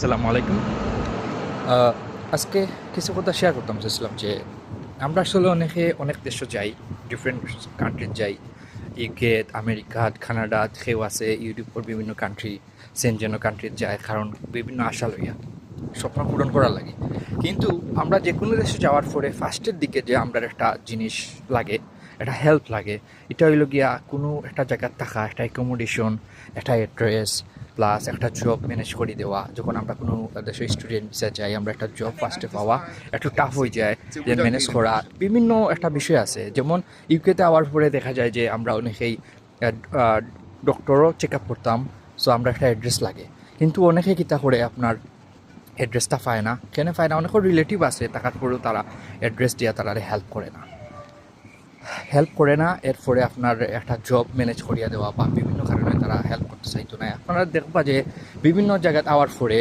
আসসালামু আলাইকুম। আহ, আজকে কিছু কথা শেয়ার করতাম চাইছিলাম যে আমরা আসলে অনেক দেশে যাই, ডিফারেন্ট কান্ট্রি যাই। ইউকে, আমেরিকা, কানাডা, কেউ আছে ইউরোপের বিভিন্ন কান্ট্রি, সেনজেনো কান্ট্রি যায়, কারণ বিভিন্ন আশা লইয়া স্বপ্ন পূরণ করার লাগে। কিন্তু আমরা যে কোনো দেশে যাওয়ার পরে ফার্স্টের দিকে যে আমরা একটা জিনিস লাগে, একটা হেল্প লাগে। এটা হইল গিয়া কোনো একটা জায়গায় থাকা, একটা অ্যাকোমোডেশন, একটা অ্যাড্রেস, প্লাস একটা জব ম্যানেজ করে দেওয়া। যখন আমরা কোনো দেশের স্টুডেন্ট ভিসা যাই, আমরা একটা জব ফার্স্টে পাওয়া একটু টাফ হয়ে যায়, যে ম্যানেজ করা বিভিন্ন একটা বিষয় আছে। যেমন ইউকেতে আওয়ার পরে দেখা যায় যে আমরা অনেকেই ডক্টরও চেক আপ করতাম, সো আমরা একটা অ্যাড্রেস লাগে। কিন্তু অনেকে কিতা করে আপনার অ্যাড্রেসটা পায় না। কেন পায় না? অনেকের রিলেটিভ আছে, টাকার পরেও তারা অ্যাড্রেস দিয়া তারা হেল্প করে না। এরপরে আপনার একটা জব ম্যানেজ করিয়া দেওয়া বা বিভিন্ন কারণে তারা হেল্প করতে চাইতো না। আপনারা দেখবা যে বিভিন্ন জায়গায় আওয়ার পরে